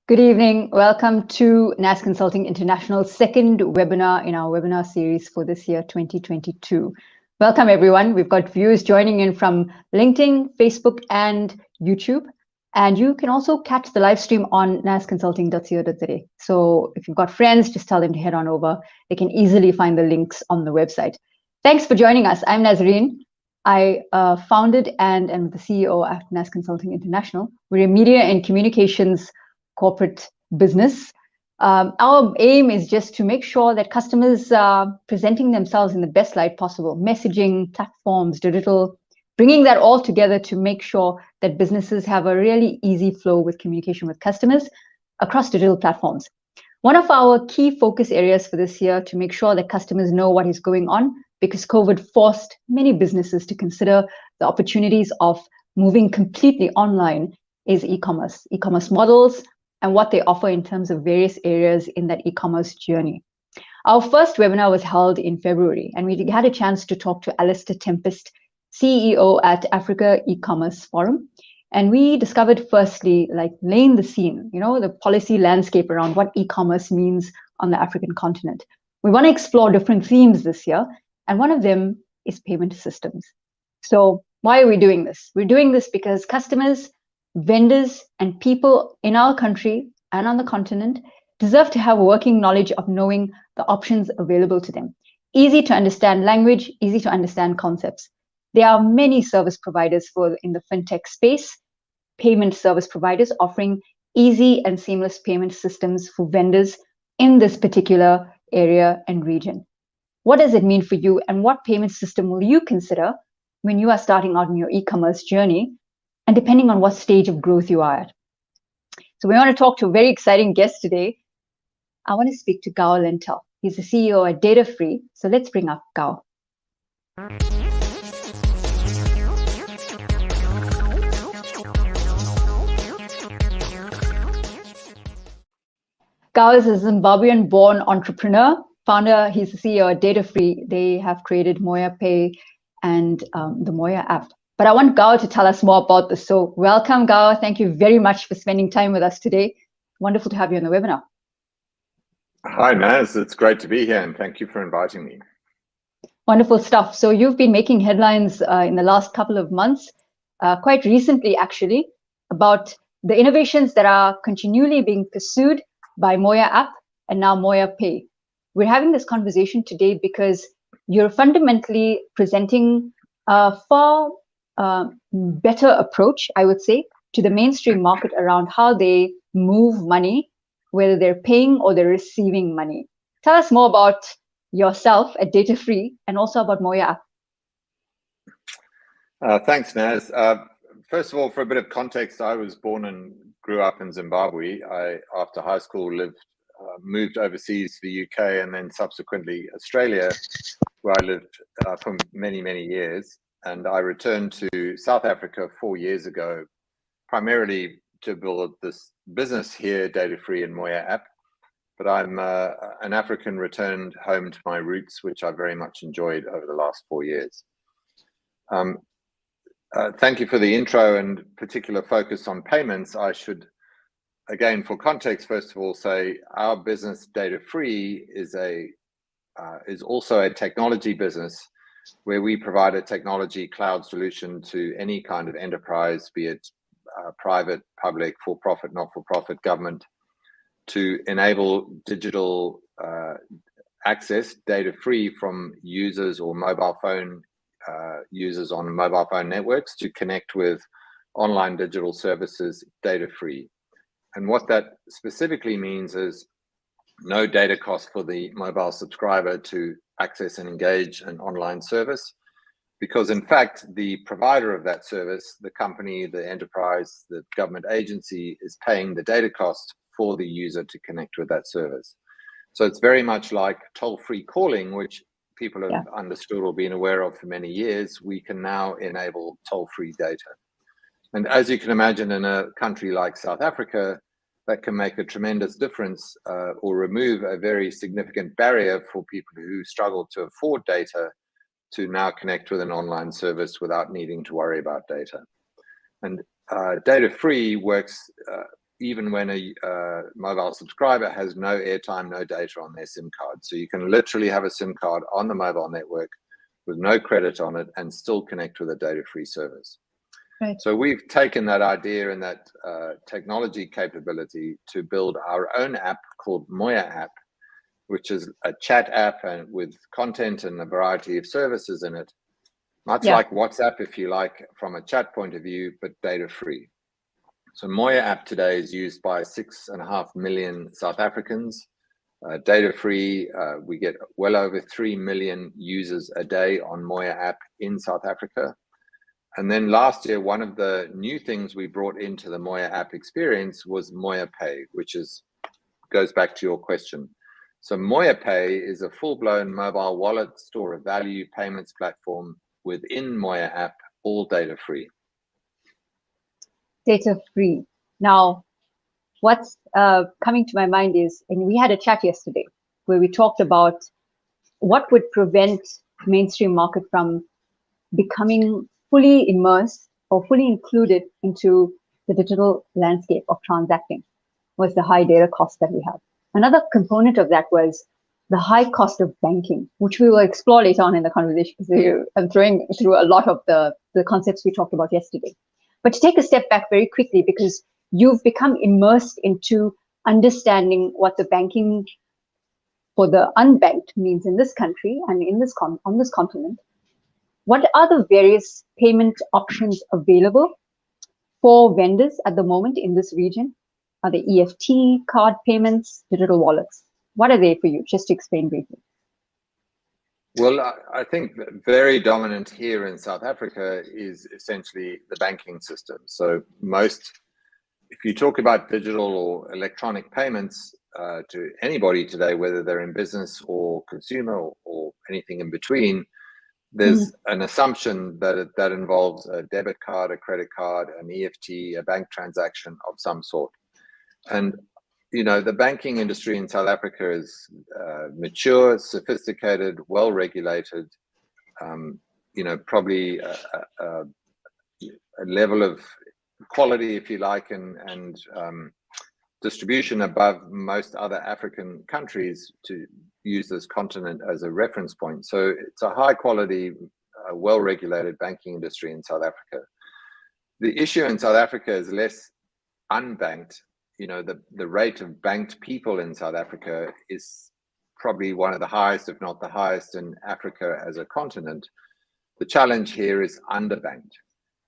Good evening. Welcome to NAS Consulting International's second webinar in our webinar series for this year, 2022. Welcome, everyone. We've got viewers joining in from LinkedIn, Facebook, and YouTube. And you can also catch the live stream on nasconsulting.co.za. So if you've got friends, just tell them to head on over. They can easily find the links on the website. Thanks for joining us. I'm Nazareen. I founded and am the CEO at NAS Consulting International. We're a media and communications corporate business. Our aim is just to make sure that customers are presenting themselves in the best light possible, messaging, platforms, digital, bringing that all together to make sure that businesses have a really easy flow with communication with customers across digital platforms. One of our key focus areas for this year to make sure that customers know what is going on, because COVID forced many businesses to consider the opportunities of moving completely online, is e-commerce models, and what they offer in terms of various areas in that e-commerce journey. Our first webinar was held in February, and we had a chance to talk to Alistair Tempest, CEO at Africa E-commerce Forum. And we discovered firstly, like laying the scene, the policy landscape around what e-commerce means on the African continent. We want to explore different themes this year, and one of them is payment systems. So why are we doing this? We're doing this because customers, vendors, and people in our country and on the continent deserve to have working knowledge of knowing the options available to them. Easy to understand language, easy to understand concepts. There are many service providers in the fintech space, payment service providers offering easy and seamless payment systems for vendors in this particular area and region. What does it mean for you, and what payment system will you consider when you are starting out in your e-commerce journey, and depending on what stage of growth you are at? So we want to talk to a very exciting guest today. I want to speak to Gour Lentell. He's the CEO at Datafree. So let's bring up Gour. Gour is a Zimbabwean-born entrepreneur, founder. He's the CEO at Datafree. They have created Moya Pay and the Moya app. But I want Gour to tell us more about this. So welcome, Gour. Thank you very much for spending time with us today. Wonderful to have you on the webinar. Hi, Naz. It's great to be here, and thank you for inviting me. Wonderful stuff. So you've been making headlines in the last couple of months, quite recently actually, about the innovations that are continually being pursued by Moya app and now Moya Pay. We're having this conversation today because you're fundamentally presenting a far better approach, I would say, to the mainstream market around how they move money, whether they're paying or they're receiving money. Tell us more about yourself at Datafree and also about Moya app. Thanks, Naz. First of all, for a bit of context, I was born and grew up in Zimbabwe. After high school, moved overseas to the UK and then subsequently Australia, where I lived for many, many years. And I returned to South Africa 4 years ago, primarily to build this business here, Datafree and Moya app. But I'm an African returned home to my roots, which I very much enjoyed over the last 4 years. Thank you for the intro and particular focus on payments. I should, again, for context, first of all, say our business, Datafree, is also a technology business where we provide a technology cloud solution to any kind of enterprise, be it private, public, for-profit, not-for-profit, government, to enable digital access, data-free, from users or mobile phone users on mobile phone networks to connect with online digital services data-free. And what that specifically means is no data cost for the mobile subscriber to access and engage an online service, because in fact, the provider of that service, the company, the enterprise, the government agency, is paying the data cost for the user to connect with that service. So it's very much like toll-free calling, which people have understood or been aware of for many years. We can now enable toll-free data. And as you can imagine, in a country like South Africa, that can make a tremendous difference or remove a very significant barrier for people who struggle to afford data to now connect with an online service without needing to worry about data. And data-free works even when a mobile subscriber has no airtime, no data on their SIM card. So you can literally have a SIM card on the mobile network with no credit on it and still connect with a data-free service. Right. So we've taken that idea and that technology capability to build our own app called Moya app, which is a chat app and with content and a variety of services in it, much like WhatsApp, if you like, from a chat point of view, but data-free. So Moya app today is used by 6.5 million South Africans. Data-free, we get well over 3 million users a day on Moya app in South Africa. And then last year, one of the new things we brought into the Moya app experience was Moya Pay, which goes back to your question. So Moya Pay is a full-blown mobile wallet, store of value, payments platform within Moya app, all data-free. Data-free. Now, what's coming to my mind is, and we had a chat yesterday where we talked about what would prevent mainstream market from becoming fully immersed or fully included into the digital landscape of transacting, was the high data cost that we have. Another component of that was the high cost of banking, which we will explore later on in the conversation. So I'm throwing through a lot of the concepts we talked about yesterday. But to take a step back very quickly, because you've become immersed into understanding what the banking for the unbanked means in this country and in this on this continent. What are the various payment options available for vendors at the moment in this region? Are they EFT, card payments, digital wallets? What are they for you? Just to explain briefly. Well, I think very dominant here in South Africa is essentially the banking system. So if you talk about digital or electronic payments to anybody today, whether they're in business or consumer or anything in between, there's an assumption that that involves a debit card, a credit card, an EFT, a bank transaction of some sort. And you know, the banking industry in South Africa is mature, sophisticated, well-regulated, you know, probably a level of quality, if you like, and distribution above most other African countries, to use this continent as a reference point. So it's a high-quality, well-regulated banking industry in South Africa. The issue in South Africa is less unbanked. You know, the rate of banked people in South Africa is probably one of the highest, if not the highest, in Africa as a continent. The challenge here is underbanked.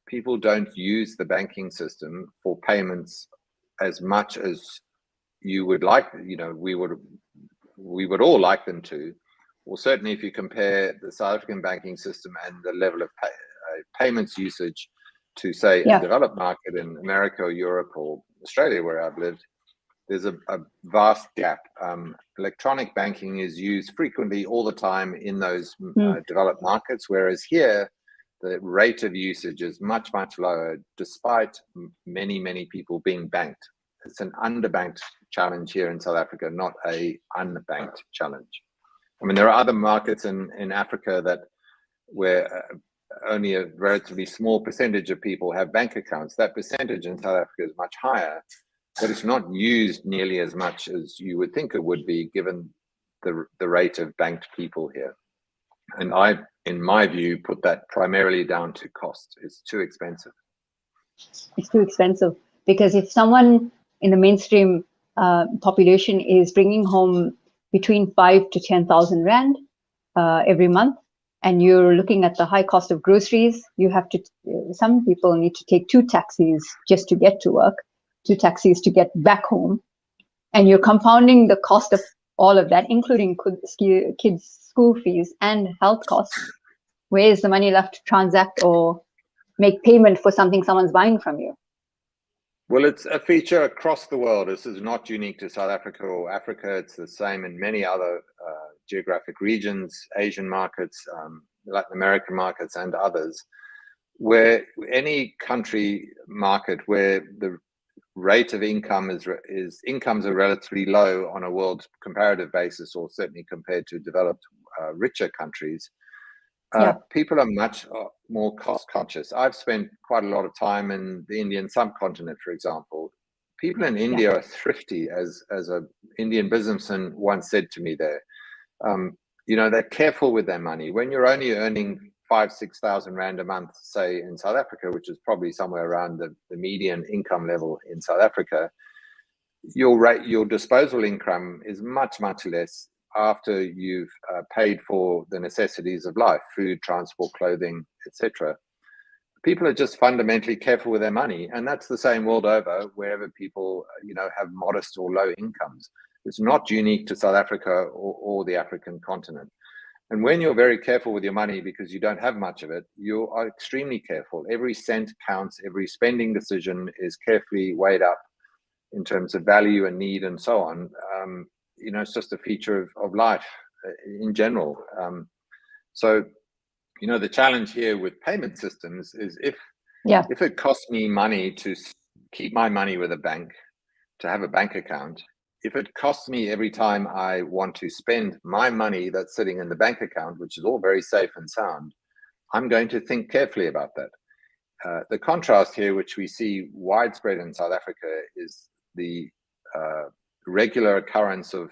People don't use the banking system for payments as much as you would like. You know, we would all like them to. Well, certainly if you compare the South African banking system and the level of payments usage to, say, a developed market in America or Europe or Australia, where I've lived, there's a vast gap. Electronic banking is used frequently all the time in those developed markets, whereas here, the rate of usage is much, much lower, despite many, many people being banked. It's an underbanked challenge here in South Africa, not a unbanked challenge. I mean, there are other markets in Africa where only a relatively small percentage of people have bank accounts. That percentage in South Africa is much higher, but it's not used nearly as much as you would think it would be, given the rate of banked people here. And I, in my view, put that primarily down to cost. It's too expensive. It's too expensive, because if someone in the mainstream population is bringing home between 5,000 to 10,000 rand every month, and you're looking at the high cost of groceries, you have to, some people need to take 2 taxis just to get to work, 2 taxis to get back home. And you're compounding the cost of all of that, including kids' school fees and health costs. Where is the money left to transact or make payment for something someone's buying from you? Well, it's a feature across the world. This is not unique to South Africa or Africa. It's the same in many other geographic regions, Asian markets, Latin American markets, and others, where any country market where the rate of income is incomes are relatively low on a world comparative basis, or certainly compared to developed richer countries. People are much more cost conscious. I've spent quite a lot of time in the Indian subcontinent, for example. People in India are thrifty, as a Indian businessman once said to me there. They're careful with their money. When you're only earning 5,000-6,000 rand a month, say in South Africa, which is probably somewhere around the median income level in South Africa, your disposable income is much, much less after you've paid for the necessities of life, food, transport, clothing, etc. People are just fundamentally careful with their money, and that's the same world over, wherever people have modest or low incomes. It's not unique to South Africa or the African continent. And when you're very careful with your money because you don't have much of it, you are extremely careful. Every cent counts. Every spending decision is carefully weighed up in terms of value and need and so on. It's just a feature of life in general. So the challenge here with payment systems is if it costs me money to keep my money with a bank, to have a bank account, if it costs me every time I want to spend my money that's sitting in the bank account, which is all very safe and sound, I'm going to think carefully about that. The contrast here, which we see widespread in South Africa, is the regular occurrence of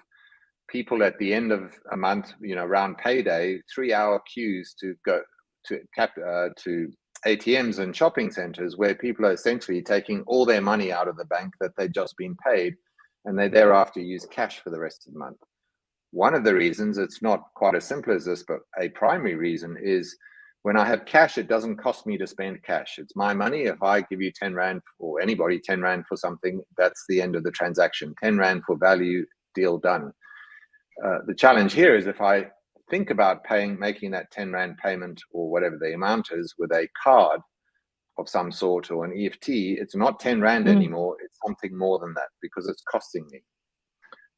people at the end of a month, around payday, 3-hour queues to go to ATMs and shopping centers, where people are essentially taking all their money out of the bank that they've just been paid, and they thereafter use cash for the rest of the month. One of the reasons, it's not quite as simple as this, but a primary reason is when I have cash, it doesn't cost me to spend cash. It's my money. If I give you 10 Rand or anybody 10 Rand for something, that's the end of the transaction. 10 Rand for value, deal done. The challenge here is if I think about making that 10 Rand payment or whatever the amount is with a card of some sort or an EFT, it's not 10 Rand anymore. It's something more than that because it's costing me.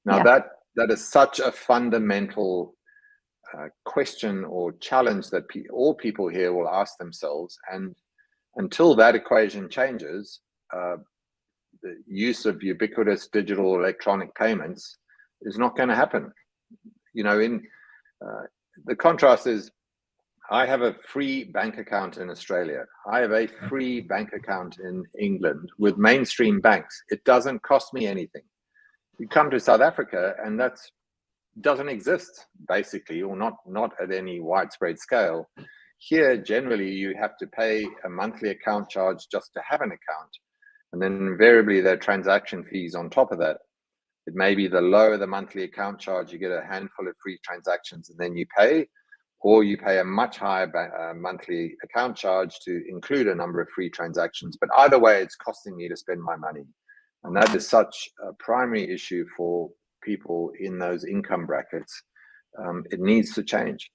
Now that is such a fundamental question or challenge that all people here will ask themselves. And until that equation changes, the use of ubiquitous digital electronic payments is not going to happen. The contrast is, I have a free bank account in Australia. I have a free bank account in England with mainstream banks. It doesn't cost me anything. You come to South Africa and that doesn't exist, basically, or not at any widespread scale. Here, generally, you have to pay a monthly account charge just to have an account. And then invariably there are transaction fees on top of that. It may be the lower the monthly account charge, you get a handful of free transactions and then you pay, or you pay a much higher monthly account charge to include a number of free transactions. But either way, it's costing me to spend my money. And that is such a primary issue for people in those income brackets. It needs to change.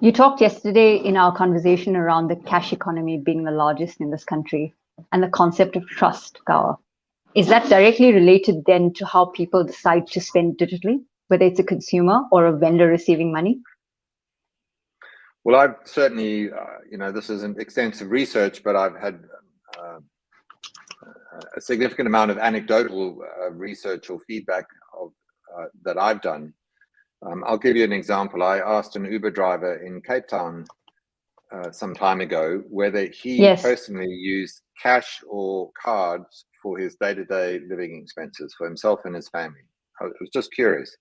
You talked yesterday in our conversation around the cash economy being the largest in this country and the concept of trust, Gour. Is that directly related then to how people decide to spend digitally, whether it's a consumer or a vendor receiving money? Well, I've certainly, this isn't extensive research, but I've had a significant amount of anecdotal research or feedback that I've done. I'll give you an example. I asked an Uber driver in Cape Town some time ago whether he personally used cash or cards for his day-to-day living expenses for himself and his family. I was just curious.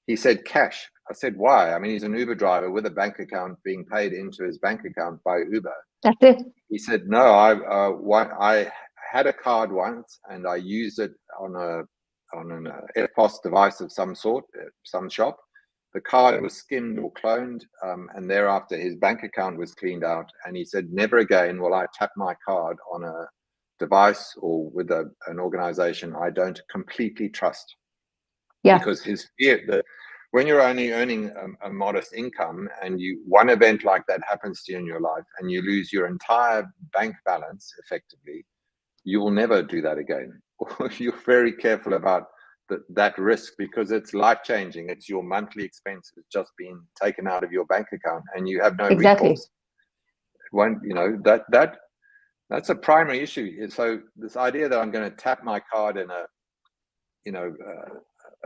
He said cash. I said, why? I mean, he's an Uber driver with a bank account being paid into his bank account by Uber. That's it. He said, no, I had a card once and I used it on an EFTPOS device of some sort, some shop. The card was skimmed or cloned, and thereafter his bank account was cleaned out. And he said, never again will I tap my card on a device or with an organization I don't completely trust. Yeah. Because his fear, when you're only earning a modest income and one event like that happens to you in your life and you lose your entire bank balance effectively, you will never do that again. You're very careful about that risk, because it's life-changing. It's your monthly expenses just being taken out of your bank account and you have no recourse. That's a primary issue. So this idea that I'm going to tap my card in a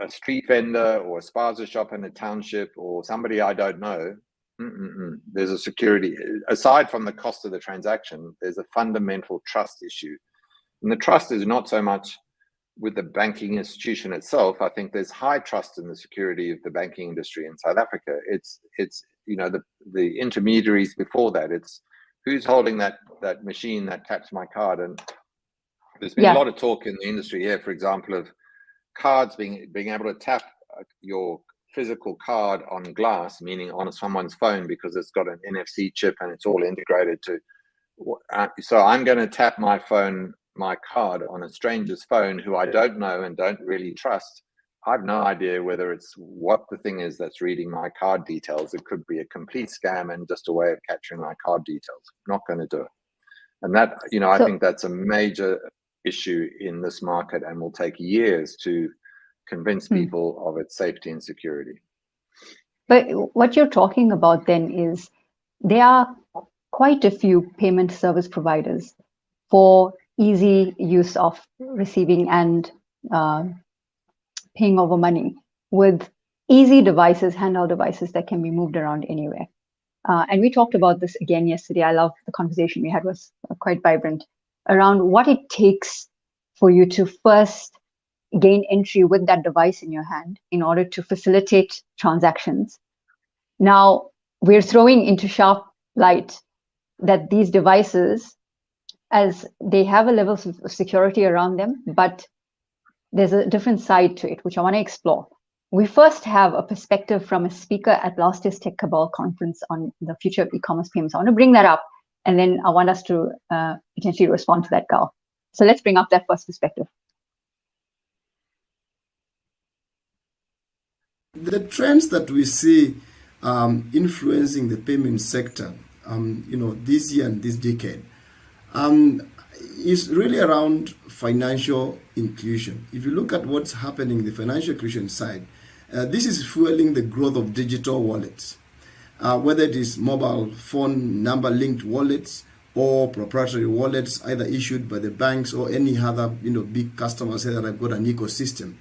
street vendor or a spaza shop in a township or somebody I don't know, there's a security. Aside from the cost of the transaction, there's a fundamental trust issue. And the trust is not so much with the banking institution itself. I think there's high trust in the security of the banking industry in South Africa. It's the intermediaries before that. It's who's holding that machine that taps my card. And there's been a lot of talk in the industry here, for example, of cards being able to tap your physical card on glass, meaning on someone's phone, because it's got an NFC chip and it's all integrated to. So I'm going to tap my card on a stranger's phone who I don't know and don't really trust. I have no idea whether it's what the thing is that's reading my card details. It could be a complete scam and just a way of capturing my card details. I'm not going to do it. And that, I think that's a major issue in this market and will take years to convince people of its safety and security. But what you're talking about then is there are quite a few payment service providers for easy use of receiving and paying over money with easy devices, handheld devices that can be moved around anywhere. And we talked about this again yesterday. I love the conversation we had, was quite vibrant, around what it takes for you to first gain entry with that device in your hand in order to facilitate transactions. Now, we're throwing into sharp light that these devices, as they have a level of security around them, but there's a different side to it, which I want to explore. We first have a perspective from a speaker at last year's Tech Cabal conference on the future of e-commerce payments. I want to bring that up, and then I want us to potentially respond to that, Gour. So let's bring up that first perspective. The trends that we see influencing the payment sector, this year and this decade, is really around financial inclusion. If you look at what's happening in the financial inclusion side, this is fueling the growth of digital wallets, whether it is mobile phone number linked wallets or proprietary wallets, either issued by the banks or any other big customers that have got an ecosystem.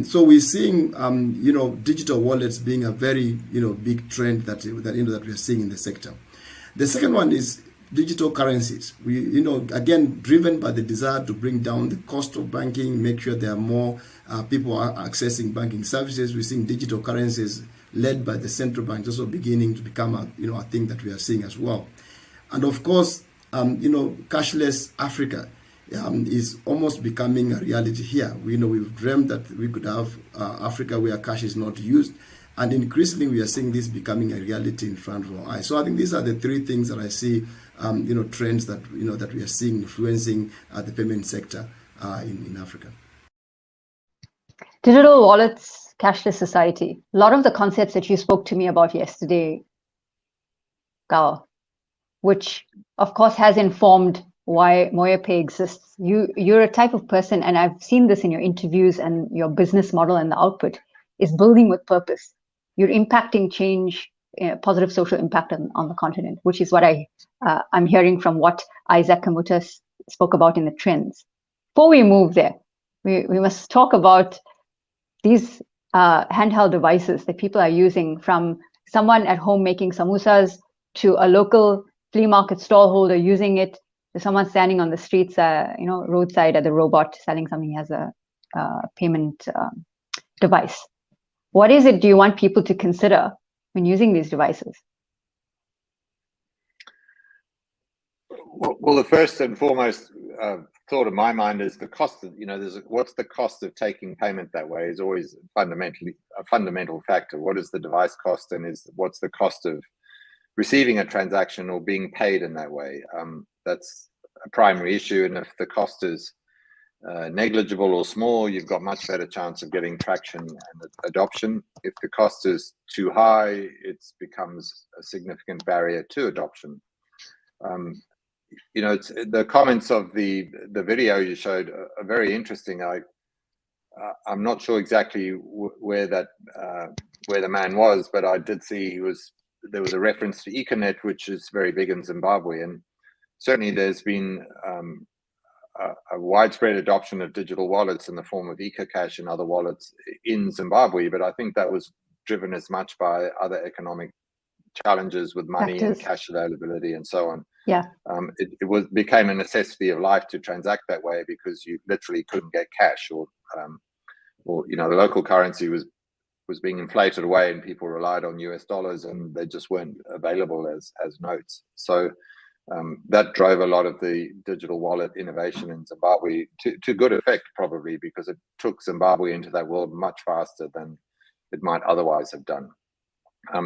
So we're seeing digital wallets being a very big trend that we are seeing in the sector. The second one is digital currencies. We again driven by the desire to bring down the cost of banking, make sure there are more people are accessing banking services. We're seeing digital currencies led by the central banks also beginning to become a thing that we are seeing as well. And of course, cashless Africa is almost becoming a reality here. We've dreamed that we could have Africa where cash is not used, and increasingly we are seeing this becoming a reality in front of our eyes. So I think these are the three things that I see, trends that that we are seeing influencing the payment sector in Africa. Digital wallets, cashless society. A lot of the concepts that you spoke to me about yesterday, Gour, which of course has informed why MoyaPay exists. You're a type of person, and I've seen this in your interviews and your business model, and the output is building with purpose. You're impacting change, positive social impact on the continent, which is what I'm hearing from what Isaac Kamuta spoke about in the trends. Before we move there, we must talk about these handheld devices that people are using, from someone at home making samosas to a local flea market stallholder using it, to someone standing on the streets, roadside at the robot selling something as a payment device. What is it do you want people to consider when using these devices? Well, the first and foremost thought in my mind is the cost of, what's the cost of taking payment that way is always fundamentally a fundamental factor. What is the device cost, and what's the cost of receiving a transaction or being paid in that way? That's a primary issue. And if the cost is negligible or small, you've got much better chance of getting traction and adoption. If the cost is too high, it becomes a significant barrier to adoption. It's, the comments of the video you showed are very interesting. I'm not sure exactly where the man was, but I did see there was a reference to Econet, which is very big in Zimbabwe, and certainly there's been a widespread adoption of digital wallets in the form of EcoCash and other wallets in Zimbabwe, but I think that was driven as much by other economic challenges with money and cash availability and so on. Yeah. It became a necessity of life to transact that way because you literally couldn't get cash, or the local currency was being inflated away and people relied on US dollars and they just weren't available as notes. So that drove a lot of the digital wallet innovation in Zimbabwe to good effect, probably because it took Zimbabwe into that world much faster than it might otherwise have done.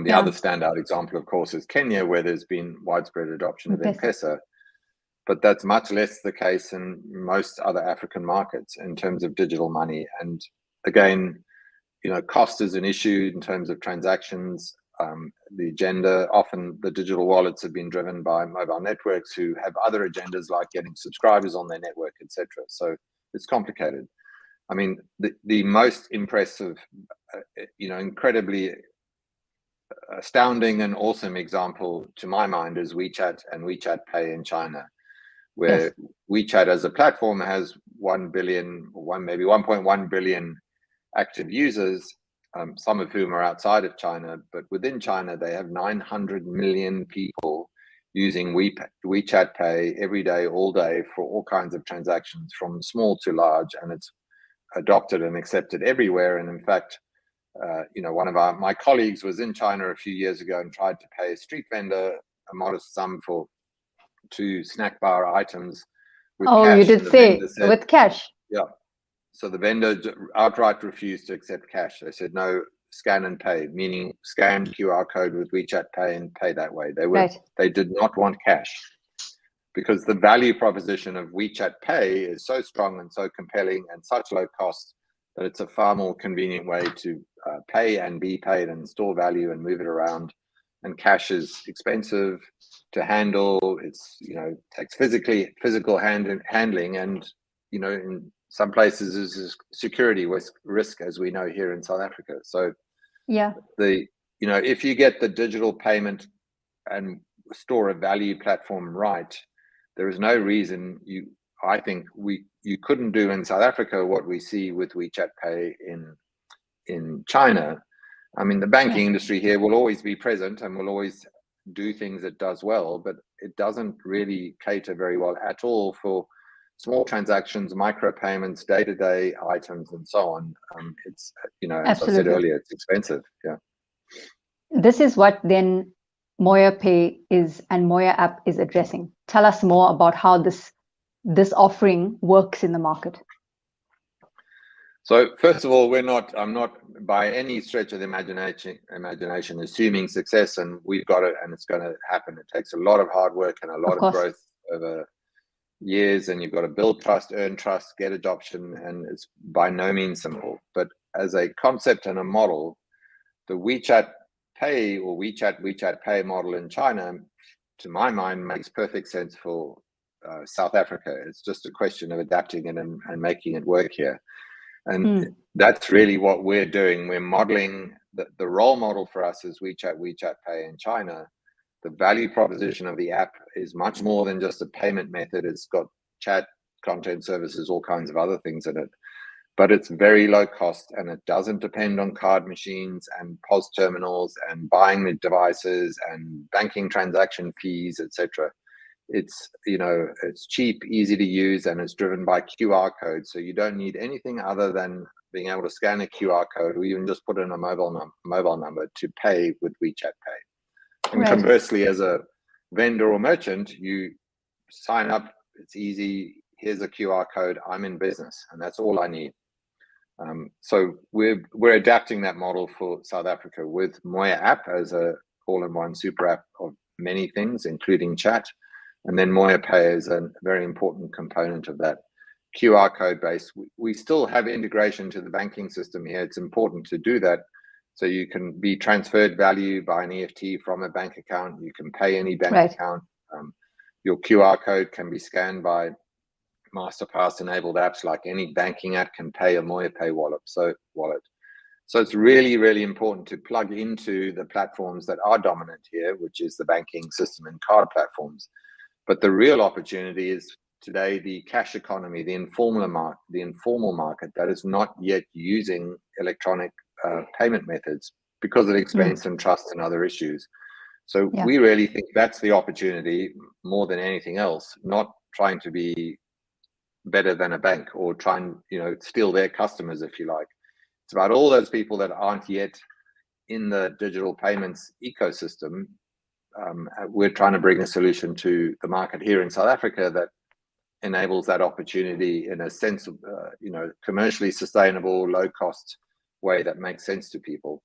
The other standout example, of course, is Kenya, where there's been widespread adoption of M-Pesa, but that's much less the case in most other African markets in terms of digital money. And again, cost is an issue in terms of transactions. The agenda, often the digital wallets have been driven by mobile networks who have other agendas like getting subscribers on their network, etc. So it's complicated. I mean, the most impressive, incredibly astounding and awesome example to my mind is WeChat and WeChat Pay in China, where WeChat as a platform has 1 billion, maybe 1.1 billion active users, some of whom are outside of China, but within China, they have 900 million people using WeChat Pay every day, all day, for all kinds of transactions, from small to large, and it's adopted and accepted everywhere. And in fact, one of my colleagues was in China a few years ago and tried to pay a street vendor a modest sum for 2 snack bar items with cash. Oh, you did say with cash. Yeah. So the vendor outright refused to accept cash. They said, no, scan and pay, meaning scan QR code with WeChat Pay and pay that way. They did not want cash, because the value proposition of WeChat Pay is so strong and so compelling and such low cost that it's a far more convenient way to pay and be paid and store value and move it around. And cash is expensive to handle. It's, takes physical handling, and, in some places is security risk, as we know here in South Africa. So if you get the digital payment and store a value platform right, there is no reason I think you couldn't do in South Africa what we see with WeChat Pay in China. I mean, the banking industry here will always be present and will always do things it does well, but it doesn't really cater very well at all for small transactions, micro payments, day-to-day items, and so on. It's, as I said earlier, it's expensive. Yeah. This is what then Moya Pay is and Moya app is addressing. Tell us more about how this offering works in the market. So first of all, I'm not by any stretch of the imagination assuming success and we've got it and it's going to happen. It takes a lot of hard work and a lot of growth over years, and you've got to build trust, earn trust, get adoption, and it's by no means simple. But as a concept and a model, the WeChat Pay or WeChat Pay model in China, to my mind, makes perfect sense for South Africa. It's just a question of adapting it and making it work here. And that's really what we're doing. We're modeling the role model for us is WeChat Pay in China. The value proposition of the app is much more than just a payment method. It's got chat, content services, all kinds of other things in it. But it's very low cost and it doesn't depend on card machines and POS terminals and buying the devices and banking transaction fees, etc. It's, it's cheap, easy to use, and it's driven by QR codes. So you don't need anything other than being able to scan a QR code or even just put in a mobile number to pay with WeChat Pay. And conversely, as a vendor or merchant, you sign up, it's easy, here's a QR code, I'm in business, and that's all I need. So we're adapting that model for South Africa with Moya app as a all-in-one super app of many things, including chat. And then Moya Pay is a very important component of that, QR code based. We still have integration to the banking system here. It's important to do that. So you can be transferred value by an EFT from a bank account. You can pay any bank account. Your QR code can be scanned by MasterPass enabled apps, like any banking app can pay a MoyaPay wallet. So it's really, really important to plug into the platforms that are dominant here, which is the banking system and card platforms. But the real opportunity is today the cash economy, the informal market that is not yet using electronic payment methods because of expense and trust and other issues. So we really think that's the opportunity more than anything else, not trying to be better than a bank or try and, steal their customers, if you like. It's about all those people that aren't yet in the digital payments ecosystem. We're trying to bring a solution to the market here in South Africa that enables that opportunity in a sense of, commercially sustainable, low cost way that makes sense to people.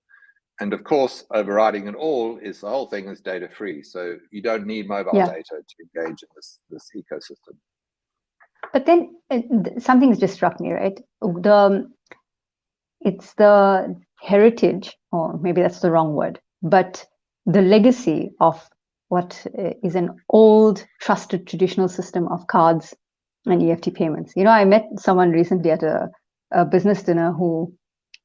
And of course, overriding it all is the whole thing is data free. So you don't need mobile data to engage in this ecosystem. But then something's just struck me, right? It's the heritage, or maybe that's the wrong word, but the legacy of what is an old, trusted, traditional system of cards and EFT payments. I met someone recently at a business dinner who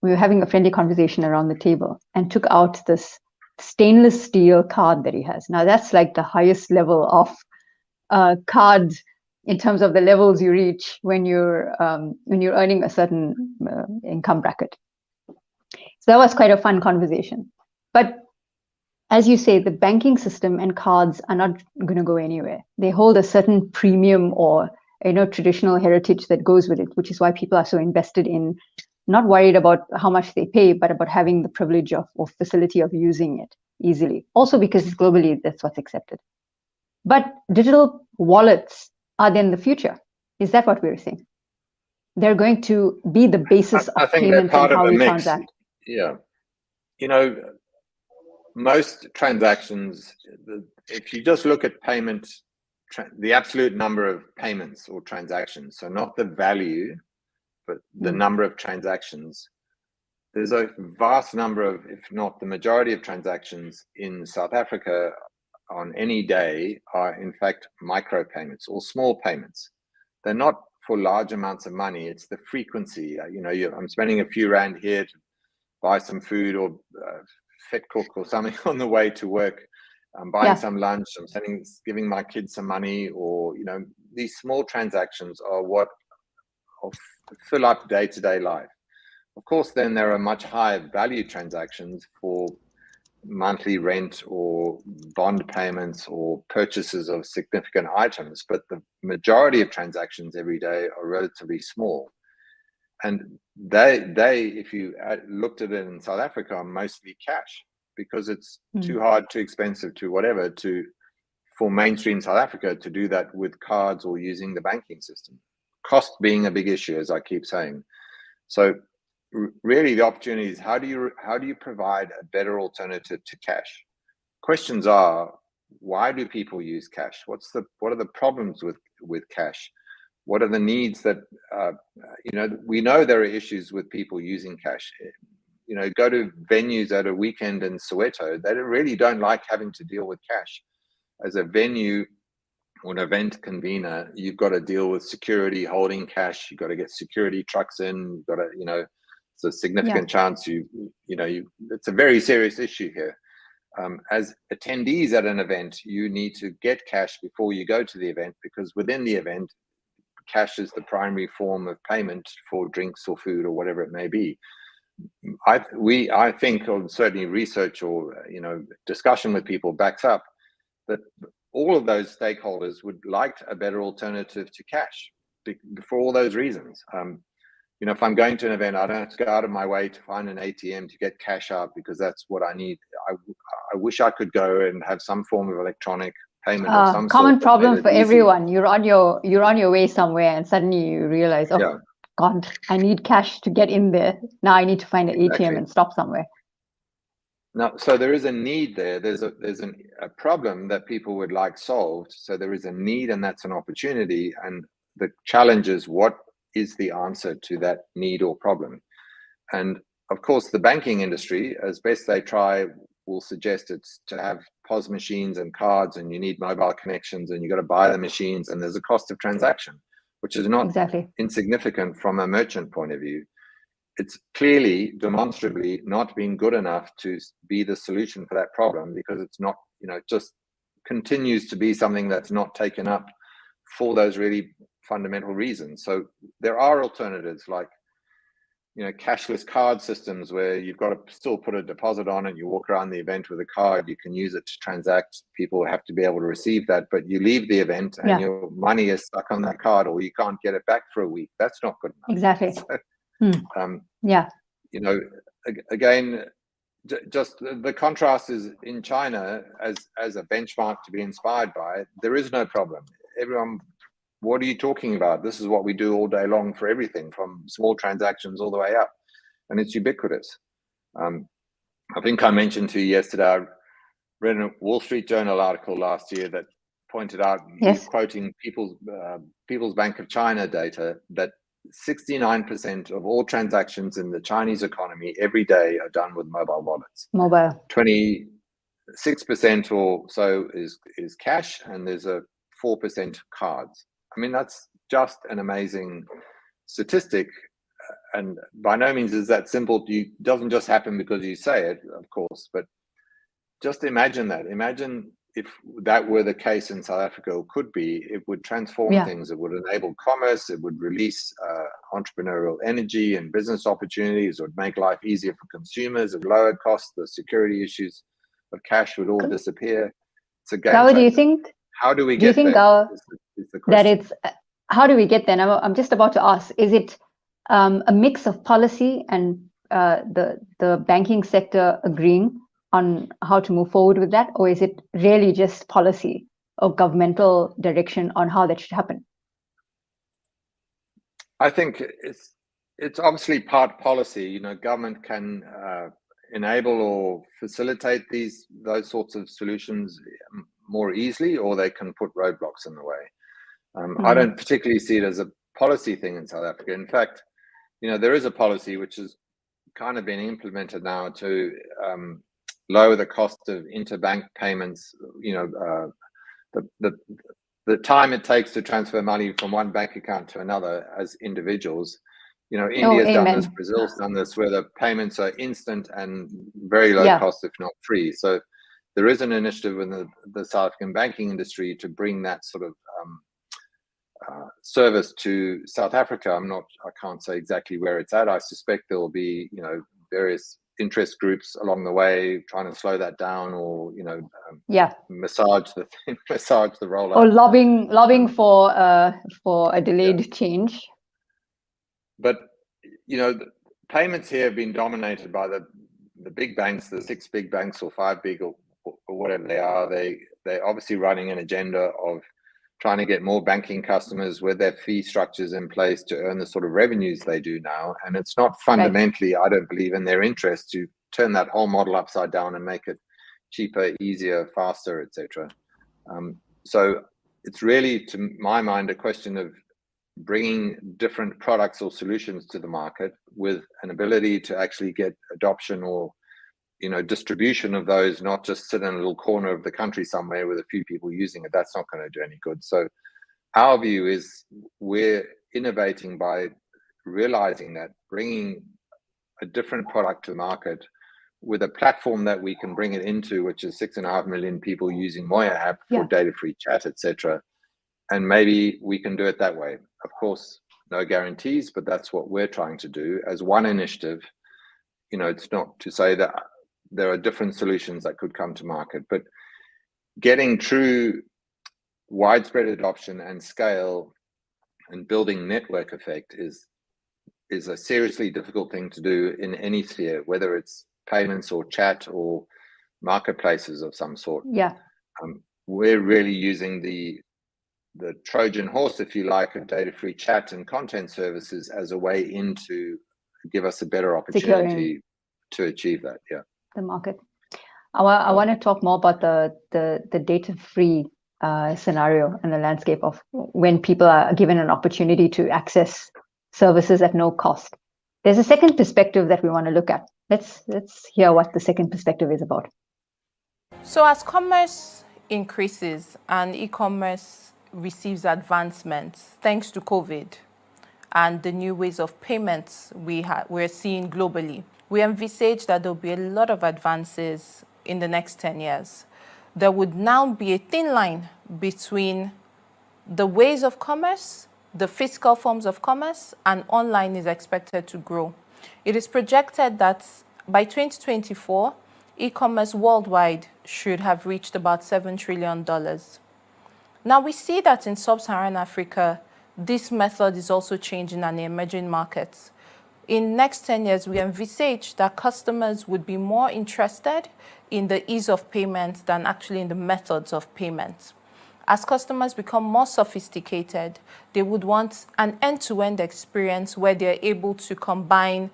we were having a friendly conversation around the table and took out this stainless steel card that he has. Now that's like the highest level of card in terms of the levels you reach when you're earning a certain income bracket. So that was quite a fun conversation. But as you say, the banking system and cards are not going to go anywhere. They hold a certain premium or traditional heritage that goes with it, which is why people are so invested in, not worried about how much they pay, but about having the privilege of or facility of using it easily. Also because globally that's what's accepted. But digital wallets are then the future. Is that what we're saying? They're going to be the basis of payments and how we transact. Yeah. Most transactions, if you just look at payment, the absolute number of payments or transactions, so not the value, but the number of transactions, there's a vast number of, if not the majority of transactions in South Africa on any day are in fact micro payments or small payments. They're not for large amounts of money. It's the frequency. I'm spending a few rand here to buy some food or fit cook or something on the way to work. I'm buying some lunch. I'm giving my kids some money, or these small transactions are what fill up day-to-day life. Of course, then there are much higher value transactions for monthly rent or bond payments or purchases of significant items, but the majority of transactions every day are relatively small. And they if you looked at it in South Africa, are mostly cash, because it's too hard, too expensive, too whatever for mainstream South Africa to do that with cards or using the banking system. Cost being a big issue, as I keep saying. So really the opportunity is how do you provide a better alternative to cash? Questions are, why do people use cash? What are the problems with cash? What are the needs that we know there are issues with people using cash. Go to venues at a weekend in Soweto, they really don't like having to deal with cash. As a venue or an event convener, you've got to deal with security holding cash. You've got to get security trucks in. You've got to, it's a significant chance it's a very serious issue here. As attendees at an event, you need to get cash before you go to the event, because within the event, cash is the primary form of payment for drinks or food or whatever it may be. I think, or certainly research or discussion with people backs up that all of those stakeholders would like a better alternative to cash for all those reasons. If I'm going to an event, I don't have to go out of my way to find an ATM to get cash out because that's what I need. I wish I could go and have some form of electronic payment or some common problem for everyone. You're on your way somewhere and suddenly you realize, God, I need cash to get in there. Now I need to find an ATM and stop somewhere. No, so there is a need there. There's a problem that people would like solved. So there is a need, and that's an opportunity. And the challenge is what is the answer to that need or problem. And of course, the banking industry, as best they try, will suggest it's to have POS machines and cards, and you need mobile connections, and you've got to buy the machines, and there's a cost of transaction, which is not insignificant from a merchant point of view. It's clearly, demonstrably not been good enough to be the solution for that problem, because it's not, it just continues to be something that's not taken up for those really fundamental reasons. So there are alternatives like, cashless card systems where you've got to still put a deposit on it. You walk around the event with a card, you can use it to transact. People have to be able to receive that, but you leave the event and your money is stuck on that card, or you can't get it back for a week. That's not good enough. Exactly. So, again, just the contrast is in China as a benchmark to be inspired by. There is no problem. Everyone, what are you talking about? This is what we do all day long for everything, from small transactions all the way up, and it's ubiquitous. I think I mentioned to you yesterday, I read a Wall Street Journal article last year that pointed out, quoting People's Bank of China data, that 69% of all transactions in the Chinese economy every day are done with mobile wallets. 26% or so is cash, and there's a 4% cards. I mean, that's just an amazing statistic, and by no means is that simple. It doesn't just happen because you say it, of course, but just imagine that. Imagine if that were the case in South Africa, or could be. It would transform things. It would enable commerce. It would release entrepreneurial energy and business opportunities. It would make life easier for consumers. It would lower costs. The security issues of cash would all disappear. It's a game changer. Do you think? How do we get there? How do we get there? I'm just about to ask, is it a mix of policy and the banking sector agreeing on how to move forward with that, or is it really just policy or governmental direction on how that should happen? I think it's obviously part policy. Government can enable or facilitate those sorts of solutions more easily, or they can put roadblocks in the way. I don't particularly see it as a policy thing in South Africa. In fact, there is a policy which has kind of been implemented now to lower the cost of interbank payments. The time it takes to transfer money from one bank account to another as individuals. India's done this, Brazil's done this, where the payments are instant and very low cost, if not free. So there is an initiative in the South African banking industry to bring that sort of service to South Africa. I can't say exactly where it's at. I suspect there will be, various interest groups along the way trying to slow that down, or massage the rollout, or lobbying for a delayed change. But the payments here have been dominated by the big banks, the 6 big banks or 5 big or whatever they are. They're obviously running an agenda of trying to get more banking customers with their fee structures in place to earn the sort of revenues they do now. And it's not fundamentally, I don't believe, in their interest to turn that whole model upside down and make it cheaper, easier, faster, etc. So it's really, to my mind, a question of bringing different products or solutions to the market with an ability to actually get adoption or distribution of those, not just sit in a little corner of the country somewhere with a few people using it. That's not going to do any good. So our view is we're innovating by realizing that bringing a different product to the market with a platform that we can bring it into, which is 6.5 million people using Moya app for data-free chat, etc. And maybe we can do it that way. Of course, no guarantees, but that's what we're trying to do as one initiative. It's not to say that there are different solutions that could come to market, but getting true widespread adoption and scale and building network effect is a seriously difficult thing to do in any sphere, whether it's payments or chat or marketplaces of some sort. We're really using the Trojan horse, if you like, of data-free chat and content services as a way in to give us a better opportunity to achieve that. The market. I want to talk more about the data-free scenario and the landscape of when people are given an opportunity to access services at no cost. There's a second perspective that we want to look at. Let's hear what the second perspective is about. So as commerce increases and e-commerce receives advancements thanks to COVID and the new ways of payments we're seeing globally, we envisage that there'll be a lot of advances in the next 10 years. There would now be a thin line between the ways of commerce, the physical forms of commerce, and online is expected to grow. It is projected that by 2024, e-commerce worldwide should have reached about $7 trillion. Now we see that in sub-Saharan Africa, this method is also changing in emerging markets. In next 10 years, we envisage that customers would be more interested in the ease of payment than actually in the methods of payment. As customers become more sophisticated, they would want an end-to-end experience where they're able to combine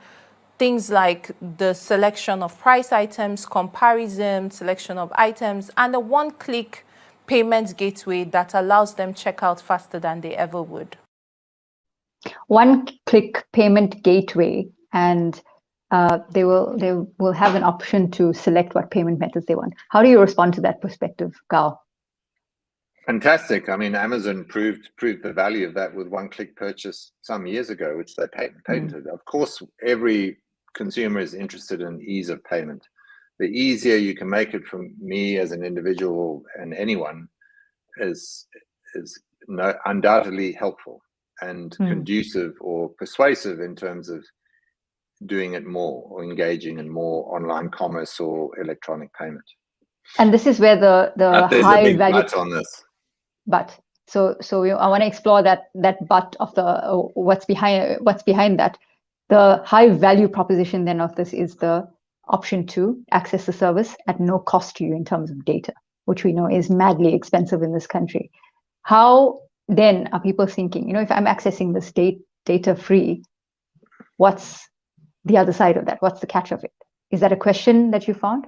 things like the selection of price items, comparison, selection of items, and a one-click payment gateway that allows them checkout faster than they ever would. One-click payment gateway, and they will have an option to select what payment methods they want. How do you respond to that perspective, Gour? Fantastic. I mean, Amazon proved the value of that with one-click purchase some years ago, which they patented. Of course, every consumer is interested in ease of payment. The easier you can make it for me as an individual and anyone is undoubtedly helpful and conducive or persuasive in terms of doing it more or engaging in more online commerce or electronic payment. And this is where the there's high a big value but on this. But so I want to explore that but of the what's behind that. The high value proposition then of this is the option to access the service at no cost to you in terms of data, which we know is madly expensive in this country. How then are people thinking, if I'm accessing this data free, what's the other side of that? What's the catch of it? Is that a question that you found?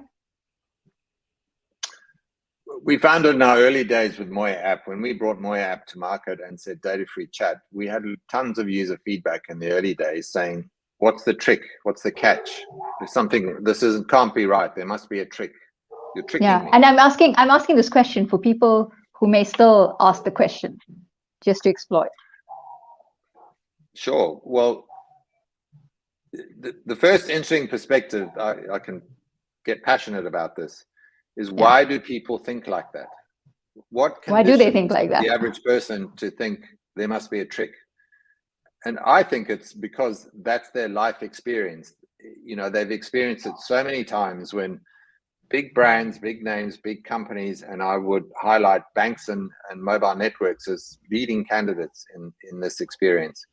We found it in our early days with Moya app. When we brought Moya app to market and said data-free chat, we had tons of user feedback in the early days saying, what's the trick? What's the catch? There's something, can't be right. There must be a trick. You're tricking me. And I'm asking this question for people who may still ask the question, just to explore it. Sure. Well, the first interesting perspective, I can get passionate about this, is why do people think like that? Why do they think like that? The average person to think there must be a trick. And I think it's because that's their life experience. They've experienced it so many times when big brands, big names, big companies, and I would highlight banks and mobile networks as leading candidates in this experience,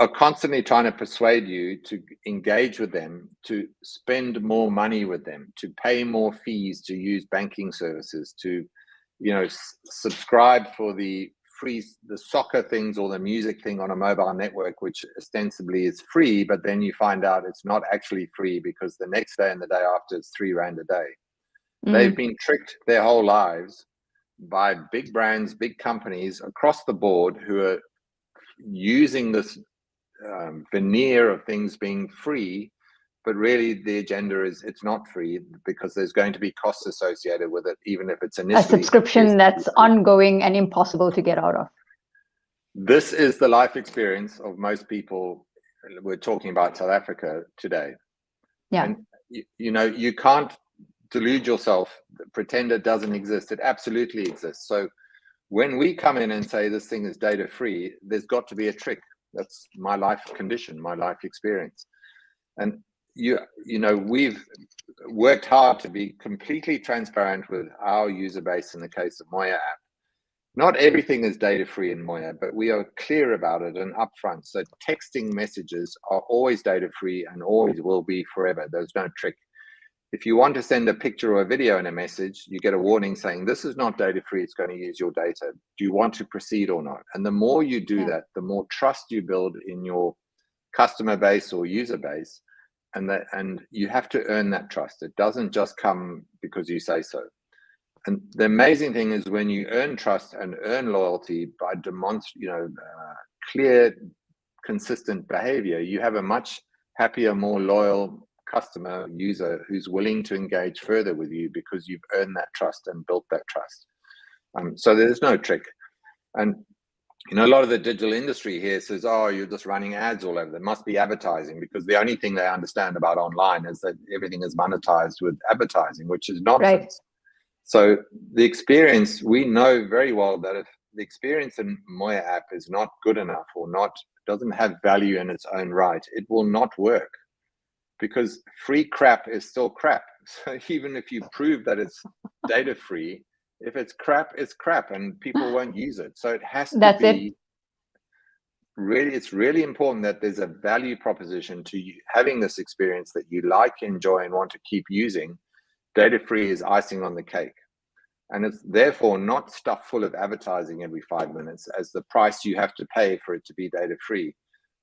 are constantly trying to persuade you to engage with them, to spend more money with them, to pay more fees to use banking services, to subscribe for the soccer things or the music thing on a mobile network, which ostensibly is free, but then you find out it's not actually free because the next day and the day after it's R3 a day. They've been tricked their whole lives by big brands, big companies across the board who are using this veneer of things being free, but really the agenda is it's not free because there's going to be costs associated with it, even if it's initially a subscription that's ongoing and impossible to get out of. This is the life experience of most people. We're talking about South Africa today. And you can't delude yourself, pretend it doesn't exist. It absolutely exists. So when we come in and say this thing is data free, there's got to be a trick. That's my life condition, my life experience. And we've worked hard to be completely transparent with our user base in the case of Moya app. Not everything is data free in Moya, but we are clear about it and upfront. So texting messages are always data free and always will be forever. There's no trick. If you want to send a picture or a video in a message, you get a warning saying this is not data free, it's going to use your data. Do you want to proceed or not? And the more you do that, the more trust you build in your customer base or user base. And you have to earn that trust. It doesn't just come because you say so. And the amazing thing is when you earn trust and earn loyalty by clear consistent behavior, you have a much happier, more loyal customer user who's willing to engage further with you because you've earned that trust and built that trust. So there's no trick. And a lot of the digital industry here says, oh, you're just running ads all over. There must be advertising, because the only thing they understand about online is that everything is monetized with advertising, which is nonsense. Right. So the experience, we know very well that if the experience in Moya app is not good enough or doesn't have value in its own right, it will not work, because free crap is still crap. So even if you prove that it's data free, if it's crap, it's crap, and people won't use it. So it has to be really, it's really important that there's a value proposition to you having this experience that you like, enjoy, and want to keep using. Data free is icing on the cake. And it's therefore not stuffed full of advertising every 5 minutes as the price you have to pay for it to be data free.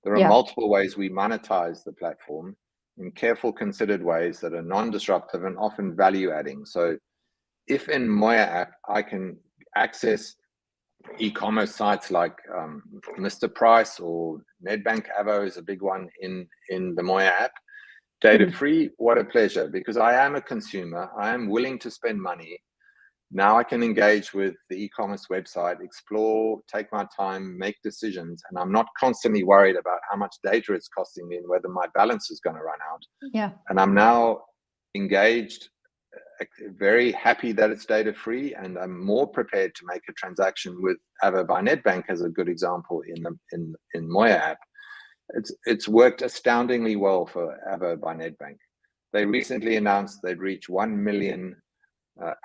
There are multiple ways we monetize the platform in careful, considered ways that are non-disruptive and often value adding. So if in Moya app, I can access e-commerce sites like Mr. Price or Nedbank Avo is a big one in the Moya app, data free, what a pleasure, because I am a consumer. I am willing to spend money. Now I can engage with the e-commerce website, explore, take my time, make decisions, and I'm not constantly worried about how much data it's costing me and whether my balance is going to run out. Yeah. And I'm now engaged, very happy that it's data free, and I'm more prepared to make a transaction with Avo by Nedbank as a good example in Moya app. It's worked astoundingly well for Avo by Nedbank. They recently announced they'd reach 1 million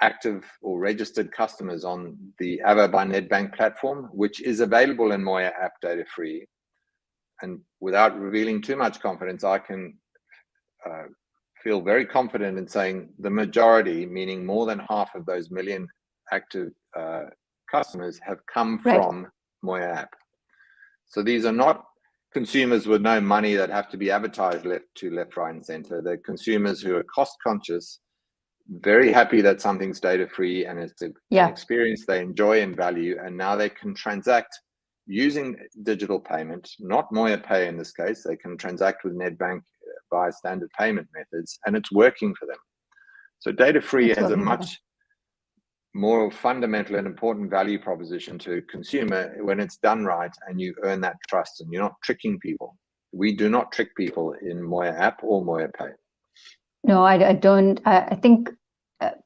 active or registered customers on the Avo by Nedbank platform, which is available in Moya app data free. And without revealing too much confidence, I can feel very confident in saying the majority, meaning more than half of those million active customers, have come from Moya app. So these are not consumers with no money that have to be advertised left, right, and center. They're consumers who are cost conscious, very happy that something's data free and it's an experience they enjoy and value, and now they can transact using digital payment, not Moya Pay in this case. They can transact with Nedbank via standard payment methods, and it's working for them. So data free has a much more fundamental and important value proposition to a consumer when it's done right and you earn that trust and you're not tricking people. We do not trick people in Moya app or Moya Pay. No, I don't. I think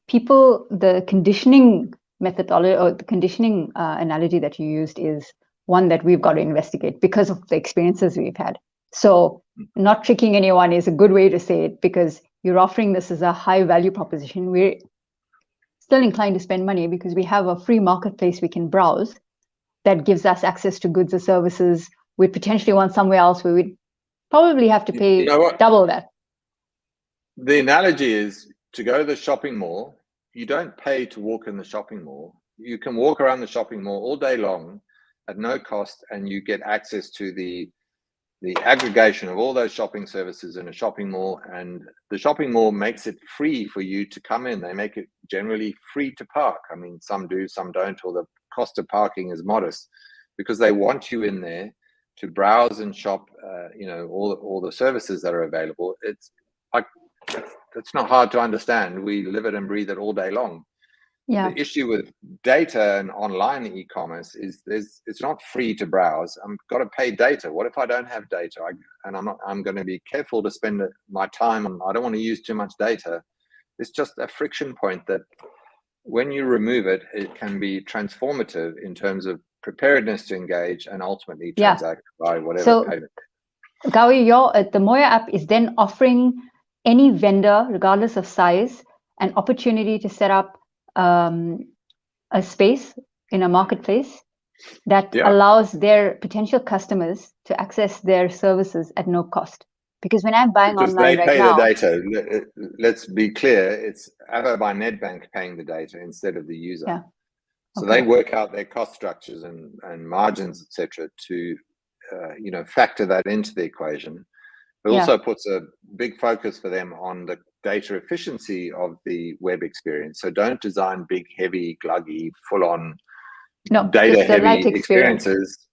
people, the conditioning methodology or the conditioning analogy that you used is one that we've got to investigate because of the experiences we've had. So not tricking anyone is a good way to say it, because you're offering this as a high value proposition. We're still inclined to spend money because we have a free marketplace we can browse that gives us access to goods or services we potentially want somewhere else where we'd probably have to pay double that. The analogy is to go to the shopping mall. You don't pay to walk in the shopping mall. You can walk around the shopping mall all day long at no cost, and you get access to the aggregation of all those shopping services in a shopping mall, and the shopping mall makes it free for you to come in. They make it generally free to park. I mean, some do, some don't, or the cost of parking is modest because they want you in there to browse and shop, all the services that are available. It's not hard to understand. We live it and breathe it all day long. Yeah. The issue with data and online e-commerce is it's not free to browse. I've got to pay data. What if I don't have data? I'm going to be careful to spend my time on. I don't want to use too much data. It's just a friction point that when you remove it, it can be transformative in terms of preparedness to engage and ultimately transact by whatever payment. Gour, the Moya app is then offering any vendor, regardless of size, an opportunity to set up a space in a marketplace that allows their potential customers to access their services at no cost. Because when I'm buying online right now, they pay the data. Let's be clear: it's Avo by Nedbank paying the data instead of the user. Yeah. So they work out their cost structures and margins, etc., to factor that into the equation. It also puts a big focus for them on the data efficiency of the web experience. So don't design big, heavy, gluggy, full-on data-heavy experiences.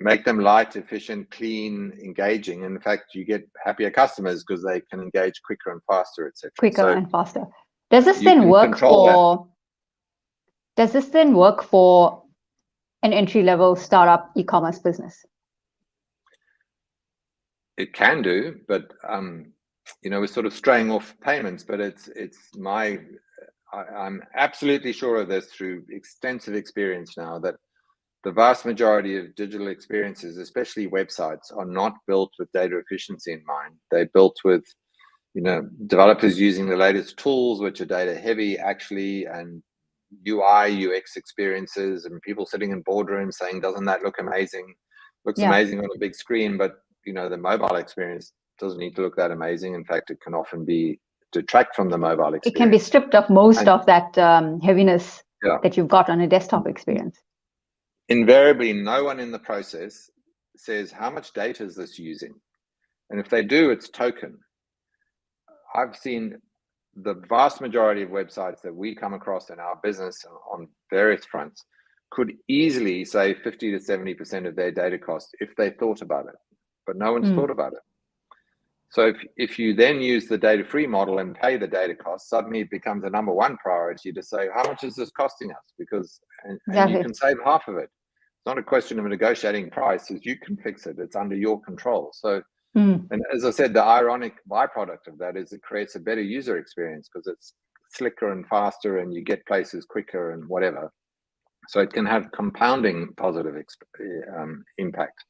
make them light, efficient, clean, engaging. In fact, you get happier customers because they can engage quicker and faster, etc. Quicker and faster. Does this you then can work control for? Does this then work for an entry-level startup e-commerce business? It can do, but we're sort of straying off payments. But I'm absolutely sure of this through extensive experience now, that the vast majority of digital experiences, especially websites, are not built with data efficiency in mind. They're built with, developers using the latest tools, which are data heavy actually, and UI, UX experiences, and people sitting in boardrooms saying, doesn't that look amazing? Looks amazing on a big screen, but the mobile experience doesn't need to look that amazing. In fact, it can often detract from the mobile experience. It can be stripped of most of that heaviness that you've got on a desktop experience. Invariably, no one in the process says, how much data is this using? And if they do, it's token. I've seen the vast majority of websites that we come across in our business on various fronts could easily save 50 to 70% of their data costs if they thought about it, but no one's thought about it. So if you then use the data-free model and pay the data costs, suddenly it becomes a number one priority to say, how much is this costing us? Because and you can save half of it. It's not a question of negotiating prices. You can fix it. It's under your control. So, and as I said, the ironic byproduct of that is it creates a better user experience because it's slicker and faster and you get places quicker and whatever. So it can have compounding positive impact.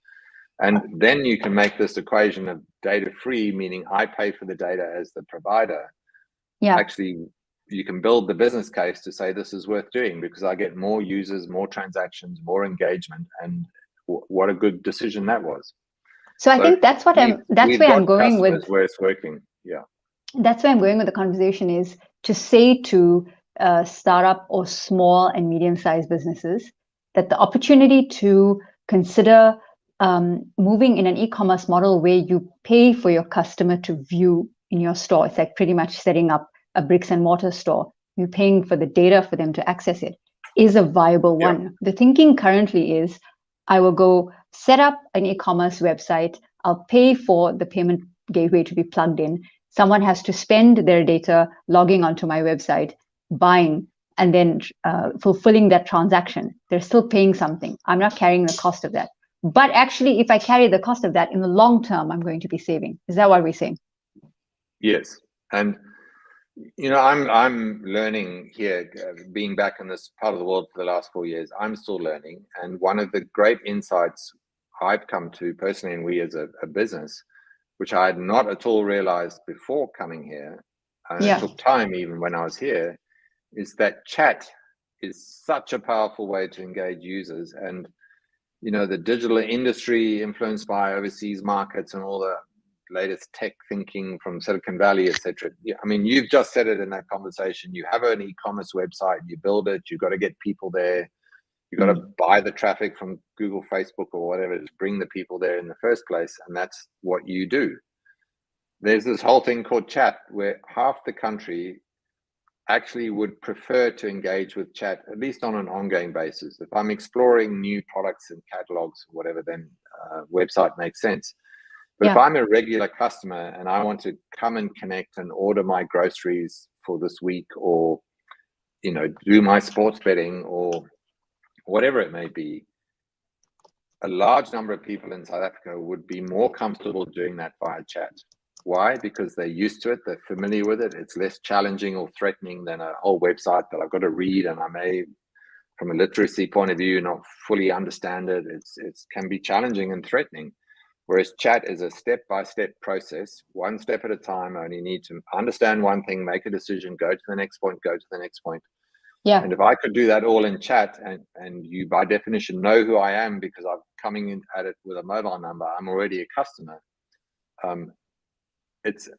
And then you can make this equation of data free, meaning I pay for the data as the provider. Actually, you can build the business case to say this is worth doing because I get more users, more transactions, more engagement, and what a good decision that was. So I think that's what that's where I'm going with where it's working. Yeah. That's where I'm going with the conversation, is to say to startup or small and medium-sized businesses that the opportunity to consider moving in an e-commerce model where you pay for your customer to view in your store. It's like pretty much setting up a bricks and mortar store. You're paying for the data for them to access it, is a viable one. The thinking currently is I will go set up an e-commerce website. I'll pay for the payment gateway to be plugged in. Someone has to spend their data logging onto my website, buying, and then fulfilling that transaction. They're still paying something. I'm not carrying the cost of that. But actually, if I carry the cost of that in the long term, I'm going to be saving. Is that what we're saying? Yes. And, I'm learning here, being back in this part of the world for the last 4 years, I'm still learning. And one of the great insights I've come to personally, and we as a business, which I had not at all realized before coming here, and it took time even when I was here, is that chat is such a powerful way to engage users. And the digital industry influenced by overseas markets and all the latest tech thinking from Silicon Valley, etc. I mean, you've just said it in that conversation. You have an e-commerce website, you build it, you've got to get people there. You've got to buy the traffic from Google, Facebook, or whatever to bring the people there in the first place. And that's what you do. There's this whole thing called chat where half the country actually would prefer to engage with chat, at least on an ongoing basis. If I'm exploring new products and catalogs, or whatever, then website makes sense. But if I'm a regular customer and I want to come and connect and order my groceries for this week, or, do my sports betting or whatever it may be, a large number of people in South Africa would be more comfortable doing that via chat. Why? Because they're used to it, they're familiar with it. It's less challenging or threatening than a whole website that I've got to read, and I may, from a literacy point of view, not fully understand it. It can be challenging and threatening. Whereas chat is a step-by-step process, one step at a time. I only need to understand one thing, make a decision, go to the next point, go to the next point. And if I could do that all in chat, and you by definition know who I am because I'm coming in at it with a mobile number, I'm already a customer. It's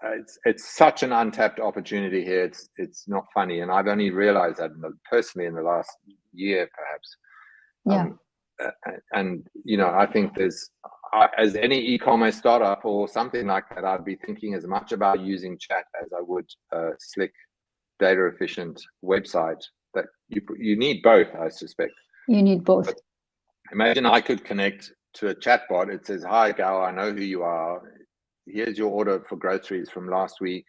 such an untapped opportunity here. It's not funny, and I've only realized that personally in the last year, perhaps. And I think there's, as any e-commerce startup or something like that, I'd be thinking as much about using chat as I would a slick, data efficient website. That you need both, I suspect. You need both. But imagine I could connect to a chatbot, it says, "Hi, Gour, I know who you are. Here's your order for groceries from last week.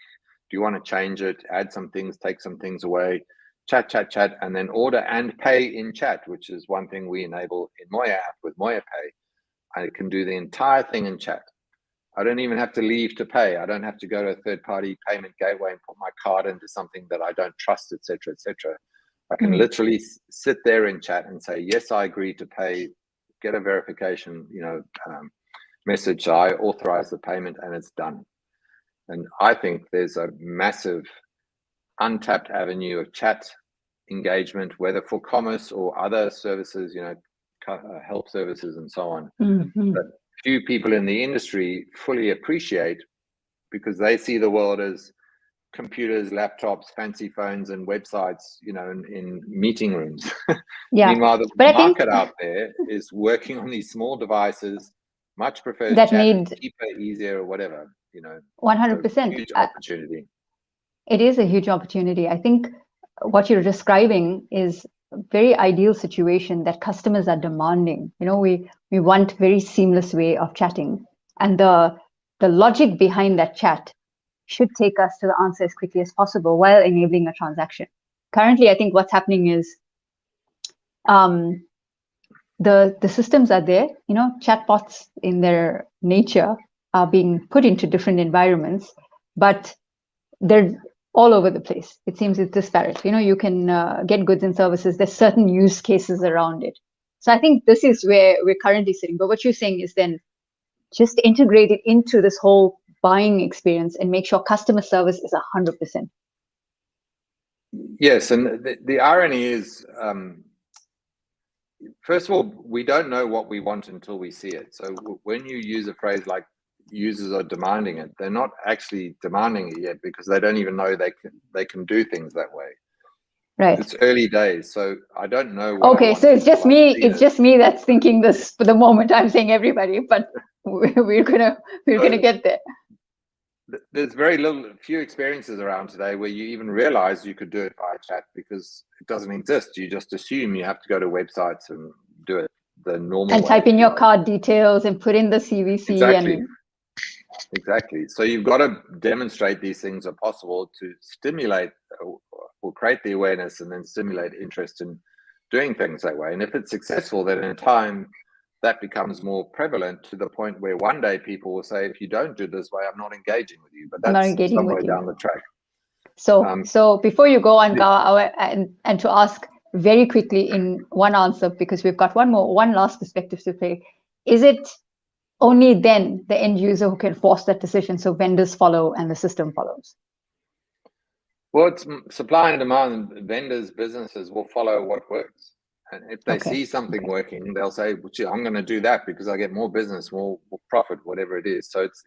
Do you want to change it, add some things, take some things away?" Chat, chat, chat, and then order and pay in chat, which is one thing we enable in Moya app with Moya Pay. And it can do the entire thing in chat. I don't even have to leave to pay. I don't have to go to a third-party payment gateway and put my card into something that I don't trust, etc., etc. I can literally sit there in chat and say, "Yes, I agree to pay," get a verification, message. I authorize the payment, and it's done. And I think there's a massive untapped avenue of chat engagement, whether for commerce or other services, help services and so on, that few people in the industry fully appreciate, because they see the world as computers, laptops, fancy phones, and websites, in meeting rooms. Yeah. Meanwhile, the market out there is working on these small devices, much prefers that chat, need cheaper, easier, or whatever. 100%. Huge opportunity. It is a huge opportunity. I think what you're describing is a very ideal situation that customers are demanding. We want very seamless way of chatting, and the logic behind that chat should take us to the answer as quickly as possible while enabling a transaction. Currently, I think what's happening is the systems are there. Chatbots in their nature are being put into different environments, but they're all over the place. It seems it's disparate. You can get goods and services. There's certain use cases around it. So I think this is where we're currently sitting. But what you're saying is then just integrate it into this whole buying experience and make sure customer service is 100%. Yes, and the irony is, first of all, we don't know what we want until we see it. So when you use a phrase like users are demanding it, they're not actually demanding it yet, because they don't even know they can do things that way. Right. It's early days, so I don't know what okay, so it's just me. It's just me that's thinking this for the moment. I'm saying everybody, but we're gonna get there. There's few experiences around today where you even realize you could do it by chat, because it doesn't exist. You just assume you have to go to websites and do it the normal and way. type in your card details and put in the CVC. Exactly. So you've got to demonstrate these things are possible to stimulate or create the awareness and then stimulate interest in doing things that way. And if it's successful, then in time that becomes more prevalent, to the point where one day people will say, "If you don't do this way, I'm not engaging with you." But that's somewhere down the track. So before you go on, Gour, and to ask very quickly in one answer, because we've got one last perspective to play, is it only then the end user who can force that decision, so vendors follow and the system follows? Well, it's supply and demand. Vendors, businesses will follow what works. And if they see something working, they'll say, "Well, gee, I'm going to do that because I get more business, more profit, whatever it is." So it's,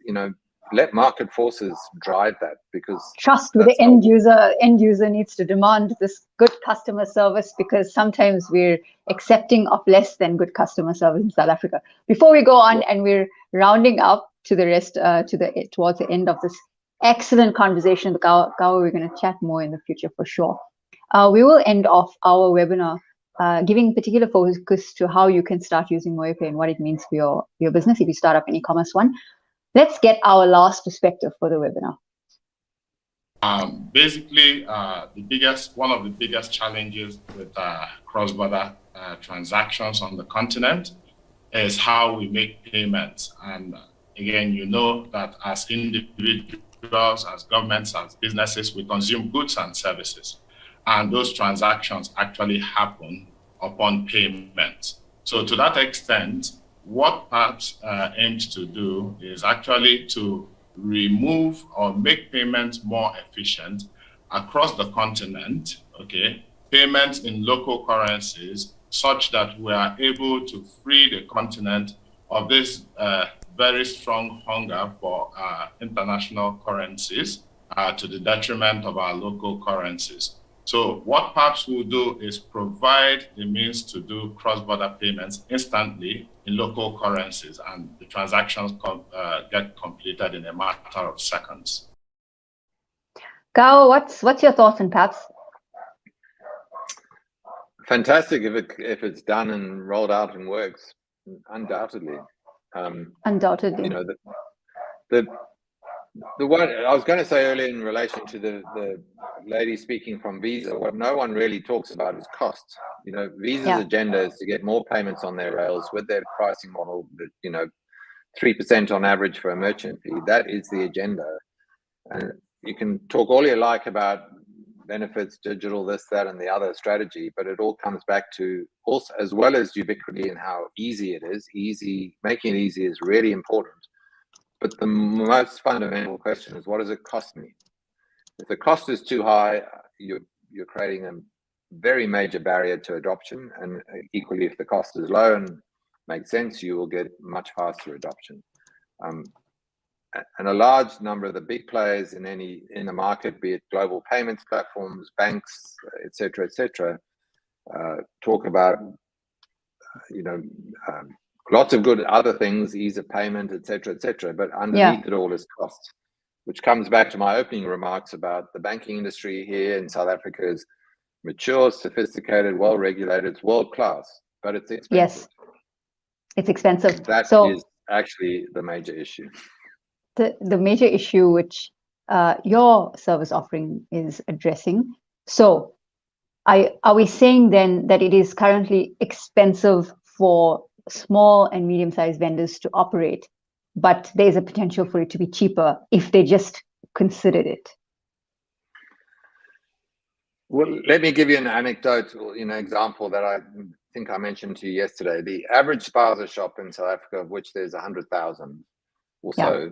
let market forces drive that, because trust with the end user. End user needs to demand this good customer service, because sometimes we're accepting of less than good customer service in South Africa. Before we go on, and we're rounding up to the rest, towards the end of this excellent conversation, Gour, we're going to chat more in the future for sure. We will end off our webinar giving particular focus to how you can start using Moya Pay and what it means for your business if you start up an e-commerce one. Let's get our last perspective for the webinar. Basically, one of the biggest challenges with cross-border transactions on the continent is how we make payments. And again, that as individuals, as governments, as businesses, we consume goods and services. And those transactions actually happen upon payment. So to that extent, what PAPS aims to do is actually to remove or make payments more efficient across the continent, payments in local currencies, such that we are able to free the continent of this very strong hunger for international currencies to the detriment of our local currencies. So what PAPS will do is provide the means to do cross-border payments instantly in local currencies, and the transactions get completed in a matter of seconds. Gour, what's your thoughts on PAPS? Fantastic if it's done and rolled out and works. undoubtedly. Undoubtedly. You know, the one I was going to say earlier in relation to the lady speaking from Visa, what no one really talks about is costs. You know, Visa's agenda is to get more payments on their rails with their pricing model, 3% on average for a merchant fee. That is the agenda. And you can talk all you like about benefits, digital, this, that, and the other strategy, but it all comes back to also, as well as ubiquity and how easy it is, making it easy is really important. But the most fundamental question is, what does it cost me? If the cost is too high, you're creating a very major barrier to adoption. And equally, if the cost is low and makes sense, you will get much faster adoption. And a large number of the big players in the market, be it global payments platforms, banks, et cetera, talk about lots of good other things, ease of payment, et cetera, but underneath it all is cost, which comes back to my opening remarks about the banking industry here in South Africa is mature, sophisticated, well-regulated, it's world-class, but it's expensive. Yes, it's expensive. That is actually the major issue. The major issue which your service offering is addressing. So are we saying then that it is currently expensive for small and medium-sized vendors to operate, but there's a potential for it to be cheaper if they just considered it? Well, let me give you an anecdote, example that I think I mentioned to you yesterday. The average spaza shop in South Africa, of which there's 100,000 or so,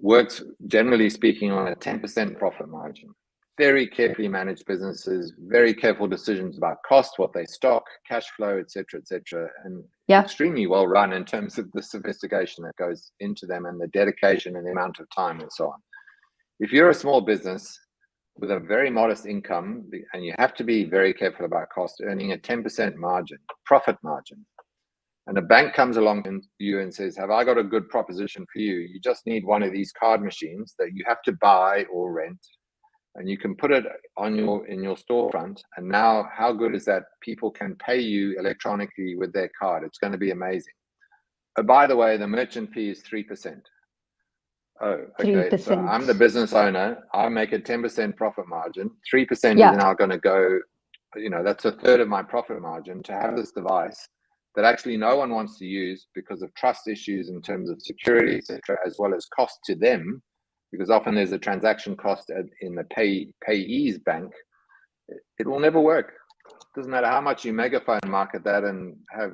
works, generally speaking, on a 10% profit margin. Very carefully managed businesses, very careful decisions about cost, what they stock, cash flow, et cetera, and extremely well run in terms of the sophistication that goes into them and the dedication and the amount of time and so on. If you're a small business with a very modest income, and you have to be very careful about cost, earning a 10% margin, profit margin, and a bank comes along to you and says, have I got a good proposition for you? You just need one of these card machines that you have to buy or rent, and you can put it in your storefront. And now how good is that? People can pay you electronically with their card. It's going to be amazing. By the way, the merchant fee is 3%. Oh, okay. 3%. So I'm the business owner. I make a 10% profit margin. 3% is now going to go, that's a third of my profit margin to have this device that actually no one wants to use because of trust issues in terms of security, et cetera, as well as cost to them, because often there's a transaction cost in the payee's bank. It will never work. It doesn't matter how much you megaphone market that and have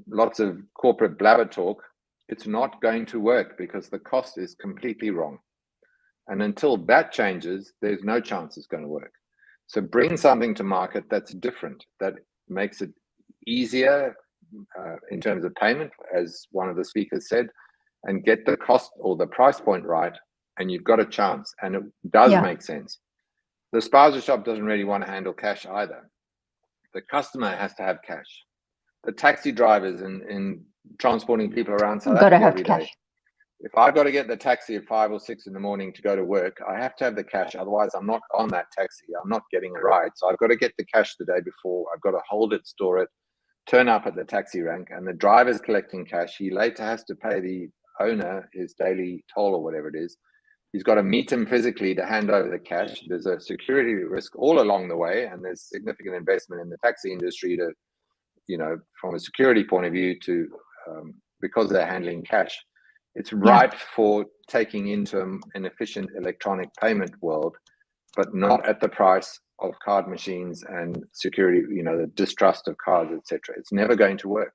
lots of corporate blabber talk, it's not going to work because the cost is completely wrong. And until that changes, there's no chance it's going to work. So bring something to market that's different, that makes it easier in terms of payment, as one of the speakers said, and get the cost or the price point right, and you've got a chance. And it does make sense. The spaza shop doesn't really want to handle cash either. The customer has to have cash. The taxi drivers in transporting people around South Africa every day. If I've got to get the taxi at 5 or 6 in the morning to go to work, I have to have the cash. Otherwise, I'm not on that taxi. I'm not getting a ride. So I've got to get the cash the day before. I've got to hold it, store it, turn up at the taxi rank, and the driver's collecting cash. He later has to pay the owner his daily toll or whatever it is. He's got to meet him physically to hand over the cash. There's a security risk all along the way, and there's significant investment in the taxi industry to, from a security point of view, to because they're handling cash. It's ripe for taking into an efficient electronic payment world, but not at the price of card machines and security, the distrust of cards, etc. It's never going to work.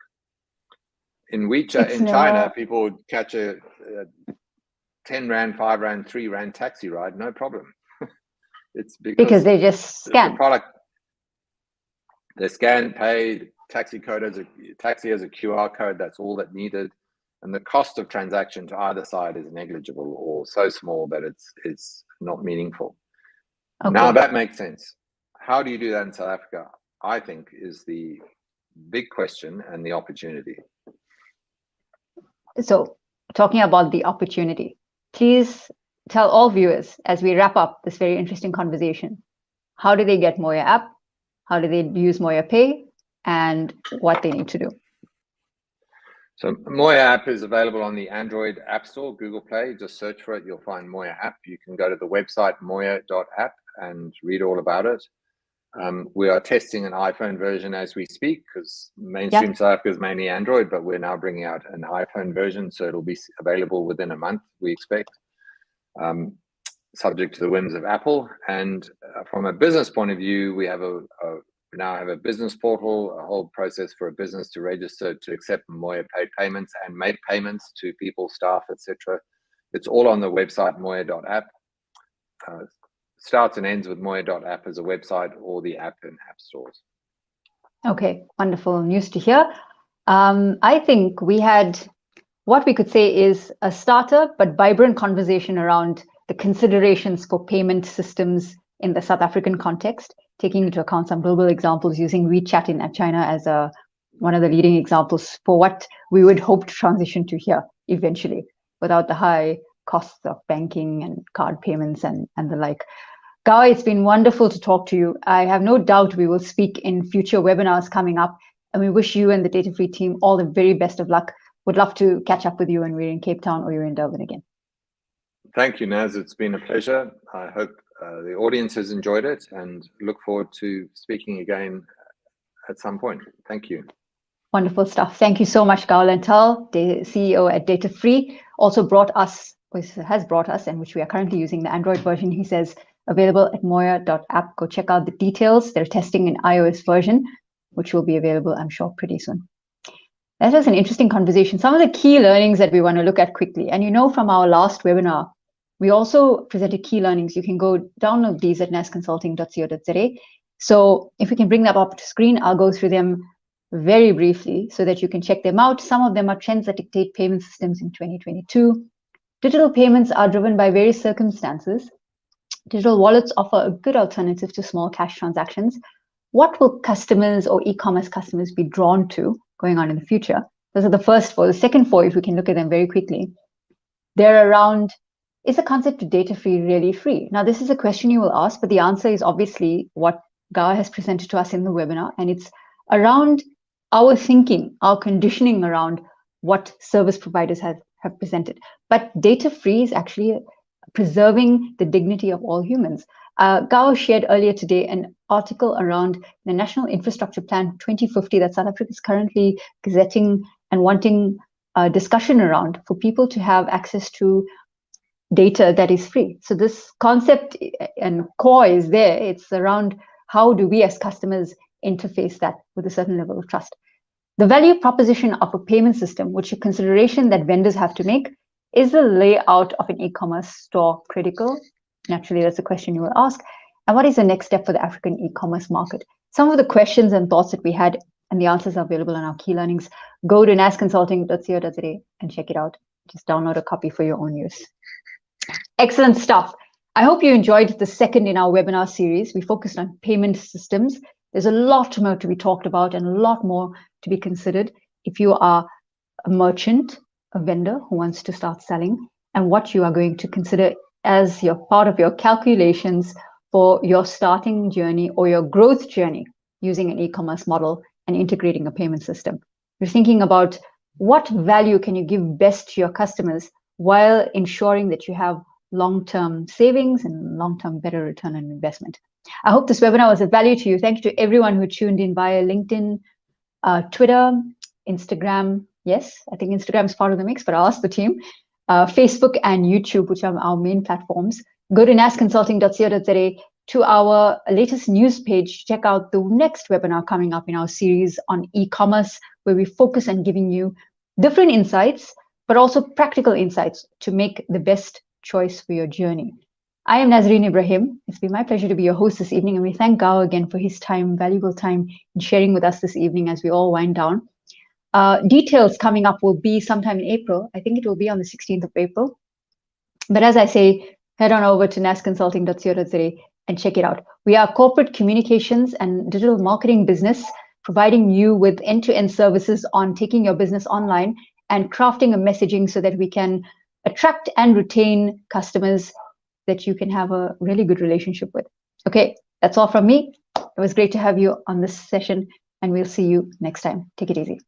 In WeChat, in China, people would catch a 10 Rand, 5 Rand, 3 Rand taxi ride, no problem. It's because they just scan. The product, they scan, pay, taxi has a QR code, that's all that needed. And the cost of transaction to either side is negligible or so small that it's not meaningful. Okay. Now that makes sense. How do you do that in South Africa? I think is the big question and the opportunity. So talking about the opportunity, please tell all viewers as we wrap up this very interesting conversation, how do they get Moya app? How do they use Moya Pay? And what they need to do? So Moya app is available on the Android App Store, Google Play. Just search for it. You'll find Moya app. You can go to the website moya.app and read all about it. We are testing an iPhone version as we speak because mainstream South Africa is mainly Android, but we're now bringing out an iPhone version. So it'll be available within a month, we expect, subject to the whims of Apple. And from a business point of view, we have we now have a business portal, a whole process for a business to register to accept Moya paid payments and make payments to people, staff, etc. It's all on the website moya.app. Starts and ends with moya.app as a website or the app in app stores. Okay, wonderful news to hear. I think we had what we could say is a starter but vibrant conversation around the considerations for payment systems in the South African context, taking into account some global examples, using WeChat in China as one of the leading examples for what we would hope to transition to here eventually, without the high costs of banking and card payments and the like. Gour, it's been wonderful to talk to you. I have no doubt we will speak in future webinars coming up, and we wish you and the Data Free team all the very best of luck. Would love to catch up with you when we're in Cape Town or you're in Durban again. Thank you, Naz. It's been a pleasure. I hope the audience has enjoyed it and look forward to speaking again at some point. Thank you. Wonderful stuff. Thank you so much, Gour Lentell, the CEO at Data Free, also has brought us, and which we are currently using the Android version, he says, available at moya.app. Go check out the details. They're testing an iOS version, which will be available, I'm sure, pretty soon. That was an interesting conversation. Some of the key learnings that we want to look at quickly. And you know, from our last webinar, we also presented key learnings. You can go download these at nasconsulting.co.za. So if we can bring that up to screen, I'll go through them very briefly so that you can check them out. Some of them are trends that dictate payment systems in 2022. Digital payments are driven by various circumstances. Digital wallets offer a good alternative to small cash transactions. What will customers or e-commerce customers be drawn to going on in the future? Those are the first four. The second four, if we can look at them very quickly, they're around, is the concept of data free really free? Now, this is a question you will ask, but the answer is obviously what Gour has presented to us in the webinar, and it's around our thinking, our conditioning around what service providers have presented. But data free is actually preserving the dignity of all humans. Gour shared earlier today an article around the National Infrastructure Plan 2050 that South Africa is currently gazetting and wanting a discussion around for people to have access to data that is free. So this concept and core is there. It's around how do we as customers interface that with a certain level of trust. The value proposition of a payment system, which a consideration that vendors have to make, is the layout of an e-commerce store critical? Naturally, that's a question you will ask. And what is the next step for the African e-commerce market? Some of the questions and thoughts that we had and the answers are available on our key learnings. Go to nasconsulting.co.za and check it out. Just download a copy for your own use. Excellent stuff. I hope you enjoyed the second in our webinar series. We focused on payment systems. There's a lot more to be talked about and a lot more to be considered if you are a merchant, a vendor who wants to start selling, and what you are going to consider as your part of your calculations for your starting journey or your growth journey using an e-commerce model and integrating a payment system. You're thinking about what value can you give best to your customers while ensuring that you have long-term savings and long-term better return on investment. I hope this webinar was of value to you. Thank you to everyone who tuned in via LinkedIn, Twitter, Instagram. Yes, I think Instagram is part of the mix, but I'll ask the team. Facebook and YouTube, which are our main platforms. Go to nasconsulting.co.za to our latest news page to check out the next webinar coming up in our series on e-commerce, where we focus on giving you different insights, but also practical insights to make the best choice for your journey. I am Nazareen Ebrahim. It's been my pleasure to be your host this evening, and we thank Gour again for his time, valuable time in sharing with us this evening as we all wind down. Details coming up will be sometime in April. I think it will be on the 16th of April. But as I say, head on over to nasconsulting.co.za and check it out. We are a corporate communications and digital marketing business, providing you with end-to-end services on taking your business online and crafting a messaging so that we can attract and retain customers that you can have a really good relationship with. Okay, that's all from me. It was great to have you on this session, and we'll see you next time. Take it easy.